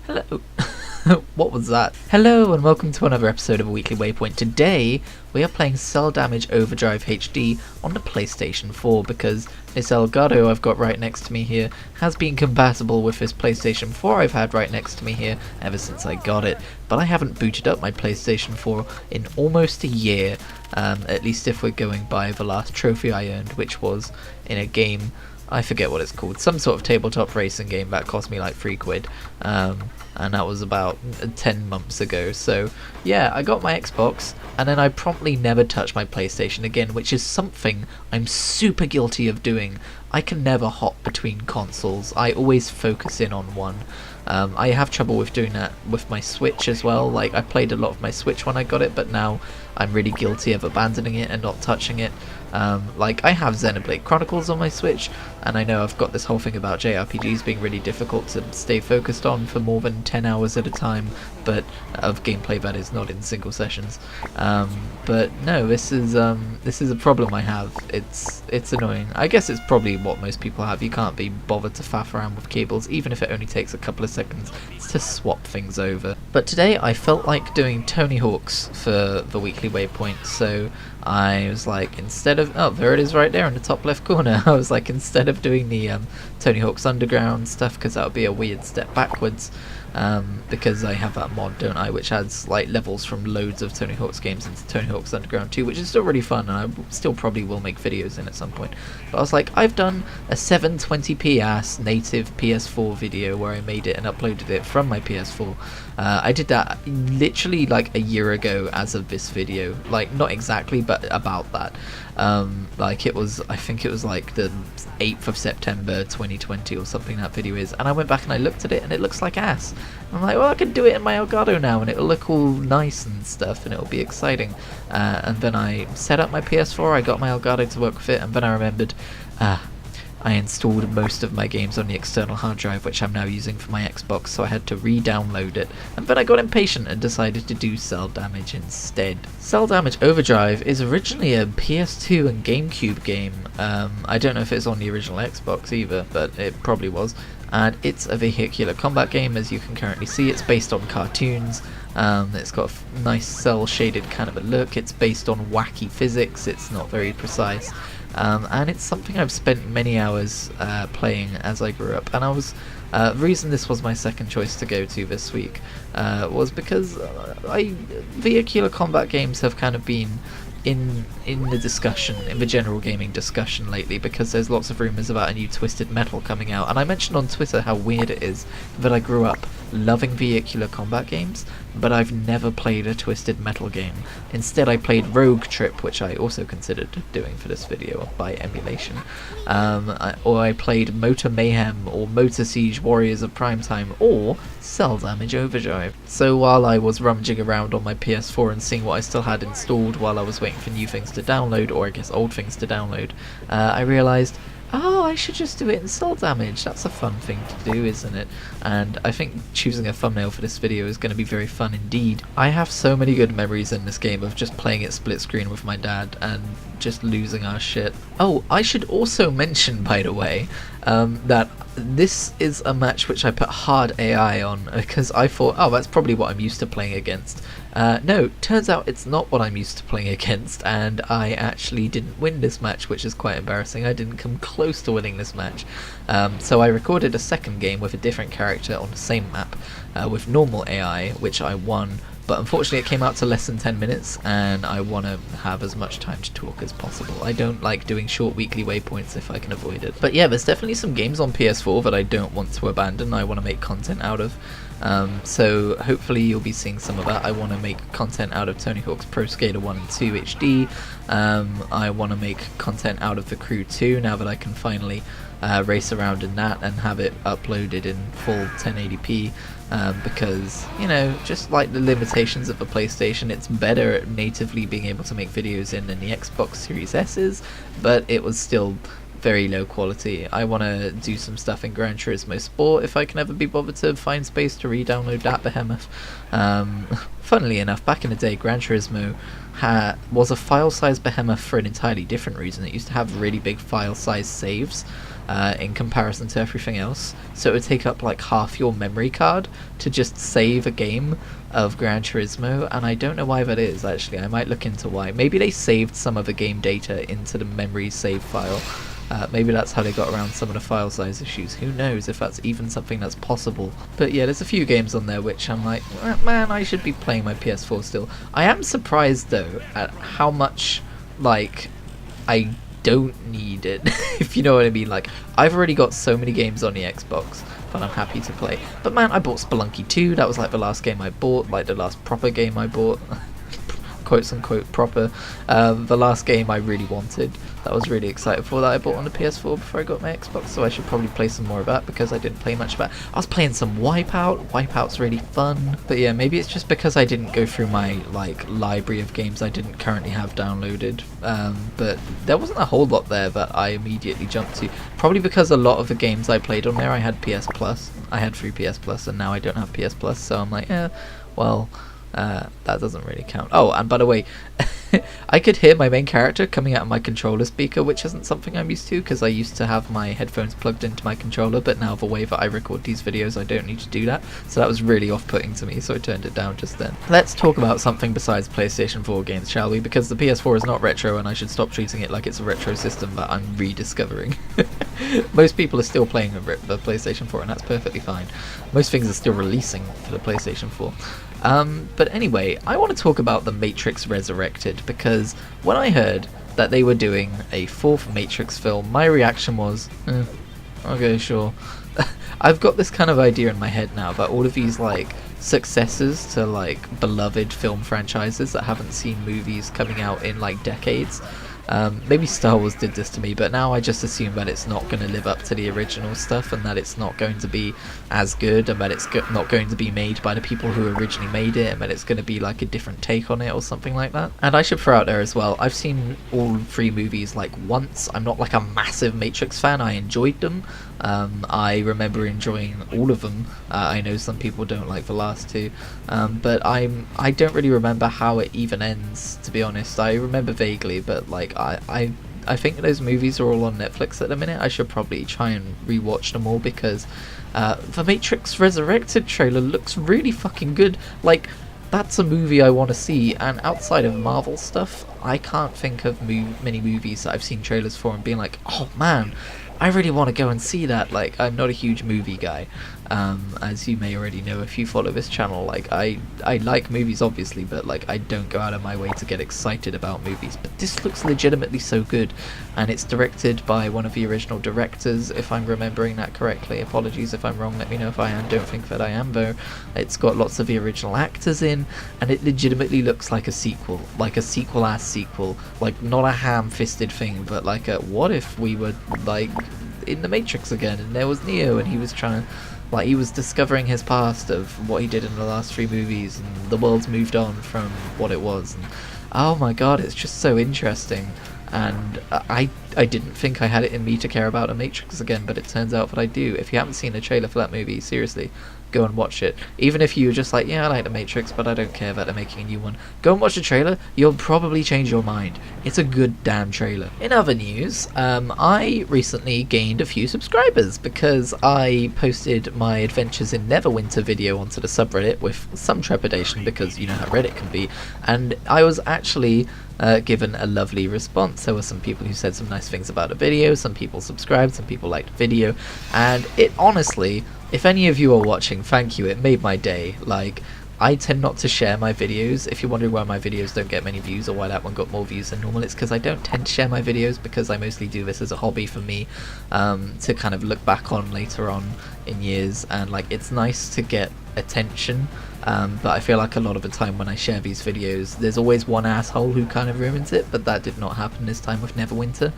Hello. What was that? Hello and welcome to another episode of a Weekly Waypoint. Today we are playing Cel Damage Overdrive HD on the PlayStation 4 because this Elgato I've got right next to me here has been compatible with this PlayStation 4 I've had right next to me here ever since I got it. But I haven't booted up my PlayStation 4 in almost a year, at least if we're going by the last trophy I earned, which was in a game, I forget what it's called, some sort of tabletop racing game that cost me like £3, and that was about 10 months ago. So yeah, I got my Xbox and then I promptly never touched my PlayStation again, which is something I'm super guilty of doing. I can never hop between consoles, I always focus in on one. I have trouble with doing that with my Switch as well. Like, I played a lot of my Switch when I got it, but now I'm really guilty of abandoning it and not touching it. Like, I have Xenoblade Chronicles on my Switch, and I know I've got this whole thing about JRPGs being really difficult to stay focused on for more than 10 hours at a time, but of gameplay that is not in single sessions. But no, this is a problem I have. It's annoying. I guess it's probably what most people have. You can't be bothered to faff around with cables, even if it only takes a couple of seconds to swap things over. But today I felt like doing Tony Hawk's for the Weekly Waypoint, so I was like, instead of, oh, there it is right there in the top left corner, I was like, instead of doing the Tony Hawk's Underground stuff, because that would be a weird step backwards, because I have that mod, don't I, which adds like levels from loads of Tony Hawk's games into Tony Hawk's Underground 2, which is still really fun, and I still probably will make videos in at some point. But I was like, I've done a 720p ass native PS4 video where I made it and uploaded it from my PS4. I did that literally like a year ago as of this video, like not exactly, but about that. Like it was, I think it was like the 8th of September 2020 or something that video is, and I went back and I looked at it and it looks like ass. I'm like, well, I can do it in my Elgato now and it'll look all nice and stuff and it'll be exciting. And then I set up my PS4, I got my Elgato to work with it, and then I remembered, I installed most of my games on the external hard drive, which I'm now using for my Xbox, so I had to re-download it, and then I got impatient and decided to do Cel Damage instead. Cel Damage Overdrive is originally a PS2 and GameCube game. I don't know if it's on the original Xbox either, but it probably was. And it's a vehicular combat game, as you can currently see. It's based on cartoons. It's got a nice cel-shaded kind of a look. It's based on wacky physics. It's not very precise. And it's something I've spent many hours playing as I grew up. And I was the reason this was my second choice to go to this week was because vehicular combat games have kind of been in the discussion, in the general gaming discussion lately, because there's lots of rumours about a new Twisted Metal coming out, and I mentioned on Twitter how weird it is that I grew up loving vehicular combat games, but I've never played a Twisted Metal game. Instead I played Rogue Trip, which I also considered doing for this video by emulation, or I played Motor Mayhem or Motor Siege Warriors of Primetime, or Cel Damage Overdrive. So while I was rummaging around on my PS4 and seeing what I still had installed while I was waiting for new things to download, or I guess old things to download, I realised, oh, I should just do it in Cel Damage. That's a fun thing to do, isn't it? And I think choosing a thumbnail for this video is going to be very fun indeed. I have so many good memories in this game of just playing it split screen with my dad and just losing our shit. Oh, I should also mention, by the way, that this is a match which I put hard AI on because I thought, oh, that's probably what I'm used to playing against. No, turns out it's not what I'm used to playing against, and I actually didn't win this match, which is quite embarrassing. I didn't come close to winning this match. So I recorded a second game with a different character on the same map with normal AI, which I won. But unfortunately it came out to less than 10 minutes, and I want to have as much time to talk as possible. I don't like doing short weekly waypoints if I can avoid it. But yeah, there's definitely some games on PS4 that I don't want to abandon, I want to make content out of. So hopefully you'll be seeing some of that. I want to make content out of Tony Hawk's Pro Skater 1 and 2 HD. I want to make content out of The Crew 2 now that I can finally race around in that and have it uploaded in full 1080p. Because, you know, just like the limitations of the PlayStation, it's better at natively being able to make videos in than the Xbox Series S is, but it was still very low quality. I want to do some stuff in Gran Turismo Sport if I can ever be bothered to find space to re-download that behemoth. Funnily enough, back in the day, Gran Turismo was a file size behemoth for an entirely different reason. It used to have really big file size saves, in comparison to everything else. So it would take up like half your memory card to just save a game of Gran Turismo, and I don't know why that is actually. I might look into why. Maybe they saved some of the game data into the memory save file. Maybe that's how they got around some of the file size issues. Who knows if that's even something that's possible. But yeah, there's a few games on there which I'm like, man, I should be playing my PS4 still. I am surprised though at how much like I don't need it, if you know what I mean. Like, I've already got so many games on the Xbox that I'm happy to play. But man, I bought Spelunky 2, that was like the last game I bought, like the last proper game I bought. Quotes unquote proper. The last game I really wanted, that I was really excited for, that I bought on the PS4 before I got my Xbox, so I should probably play some more of that because I didn't play much of that. I was playing some Wipeout. Wipeout's really fun. But yeah, maybe it's just because I didn't go through my like library of games I didn't currently have downloaded. But there wasn't a whole lot there that I immediately jumped to. Probably because a lot of the games I played on there I had PS Plus. I had free PS Plus and now I don't have PS Plus, so I'm like, yeah, well, that doesn't really count. Oh, and by the way, I could hear my main character coming out of my controller speaker, which isn't something I'm used to because I used to have my headphones plugged into my controller, but now the way that I record these videos I don't need to do that, so that was really off-putting to me, so I turned it down just then. Let's talk about something besides PlayStation 4 games, shall we? Because the PS4 is not retro and I should stop treating it like it's a retro system that I'm rediscovering. Most people are still playing the PlayStation 4 and that's perfectly fine. Most things are still releasing for the PlayStation 4. But anyway, I want to talk about the Matrix Resurrected, because when I heard that they were doing a fourth Matrix film, my reaction was, okay, sure. I've got this kind of idea in my head now about all of these like successors to like beloved film franchises that haven't seen movies coming out in like decades. Maybe Star Wars did this to me, but now I just assume that it's not going to live up to the original stuff, and that it's not going to be as good, and that it's not going to be made by the people who originally made it, and that it's going to be like a different take on it or something like that. And I should throw out there as well, I've seen all three movies like once. I'm not like a massive Matrix fan. I enjoyed them. I remember enjoying all of them. I know some people don't like the last two, but I don't really remember how it even ends, to be honest. I remember vaguely, but like I think those movies are all on Netflix at the minute. I should probably try and rewatch them all because the Matrix Resurrected trailer looks really fucking good. Like, that's a movie I want to see, and outside of Marvel stuff, I can't think of many movies that I've seen trailers for and being like, oh man, I really want to go and see that. Like, I'm not a huge movie guy, as you may already know if you follow this channel. Like, I like movies obviously, but like I don't go out of my way to get excited about movies. But this looks legitimately so good, and it's directed by one of the original directors, if I'm remembering that correctly. Apologies if I'm wrong, let me know if I am. Don't think that I am though. It's got lots of the original actors in, and it legitimately looks like a sequel, like a sequel-ass sequel, like not a ham-fisted thing, but like a what if we were like in the Matrix again and there was Neo and he was trying to, like, he was discovering his past of what he did in the last three movies, and the world's moved on from what it was, and oh my god, it's just so interesting. And I didn't think I had it in me to care about a Matrix again, but it turns out that I do. If you haven't seen a trailer for that movie, seriously, go and watch it. Even if you're just like, yeah, I like the Matrix, but I don't care that they're making a new one. Go and watch the trailer, you'll probably change your mind. It's a good damn trailer. In other news, I recently gained a few subscribers because I posted my Adventures in Neverwinter video onto the subreddit with some trepidation, because you know how Reddit can be, and I was actually given a lovely response. There were some people who said some nice things about the video, some people subscribed, some people liked the video, and it honestly, if any of you are watching, thank you, it made my day. Like, I tend not to share my videos. If you're wondering why my videos don't get many views or why that one got more views than normal, it's because I don't tend to share my videos, because I mostly do this as a hobby for me, to kind of look back on later on in years, and like, it's nice to get attention, but I feel like a lot of the time when I share these videos, there's always one asshole who kind of ruins it, but that did not happen this time with Neverwinter.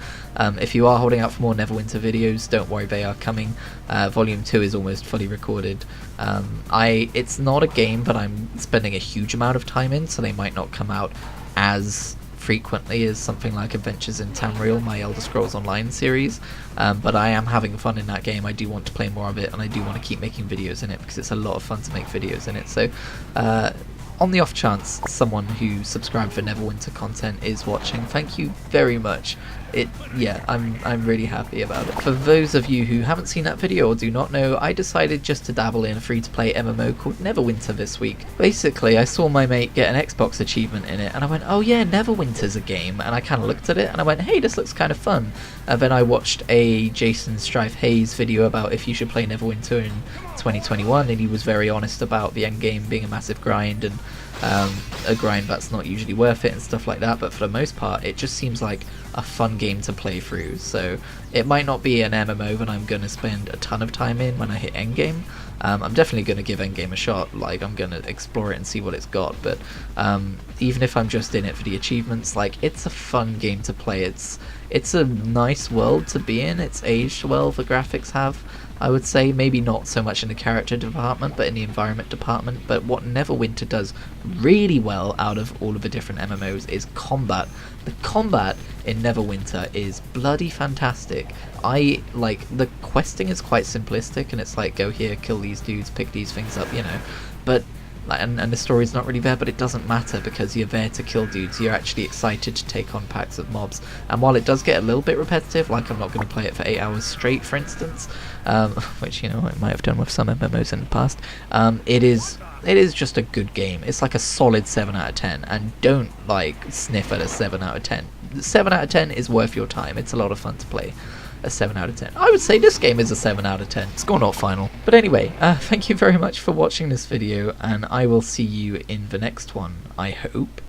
If you are holding out for more Neverwinter videos, don't worry, they are coming. Volume 2 is almost fully recorded. It's not a game that I'm spending a huge amount of time in, so they might not come out as frequently as something like Adventures in Tamriel, my Elder Scrolls Online series, but I am having fun in that game. I do want to play more of it, and I do want to keep making videos in it because it's a lot of fun to make videos in it. So on the off chance someone who subscribed for Neverwinter content is watching, thank you very much. I'm really happy about it. For those of you who haven't seen that video or do not know, I decided just to dabble in a free-to-play MMO called Neverwinter this week. Basically, I saw my mate get an Xbox achievement in it, and I went, oh yeah, Neverwinter's a game, and I kind of looked at it, and I went, hey, this looks kind of fun. And then I watched a Jason Strife Hayes video about if you should play Neverwinter in 2021, and he was very honest about the endgame being a massive grind, and a grind that's not usually worth it and stuff like that, but for the most part it just seems like a fun game to play through. So it might not be an MMO that I'm going to spend a ton of time in when I hit endgame. I'm definitely going to give endgame a shot, like I'm going to explore it and see what it's got, but even if I'm just in it for the achievements, like it's a fun game to play. It's a nice world to be in. It's aged well, the graphics have, I would say, maybe not so much in the character department, but in the environment department. But what Neverwinter does really well out of all of the different MMOs is combat. The combat in Neverwinter is bloody fantastic. The questing is quite simplistic, and it's like, go here, kill these dudes, pick these things up, you know. But and the story's not really there, but it doesn't matter because you're there to kill dudes. You're actually excited to take on packs of mobs, and while it does get a little bit repetitive, like I'm not going to play it for 8 hours straight, for instance, which, you know, I might have done with some MMOs in the past, it is just a good game. It's like a solid 7 out of 10, and don't like sniff at a 7 out of 10. 7 out of 10 is worth your time. It's a lot of fun to play. A 7 out of 10. I would say this game is a 7 out of 10. Score not final. But anyway, thank you very much for watching this video, and I will see you in the next one, I hope.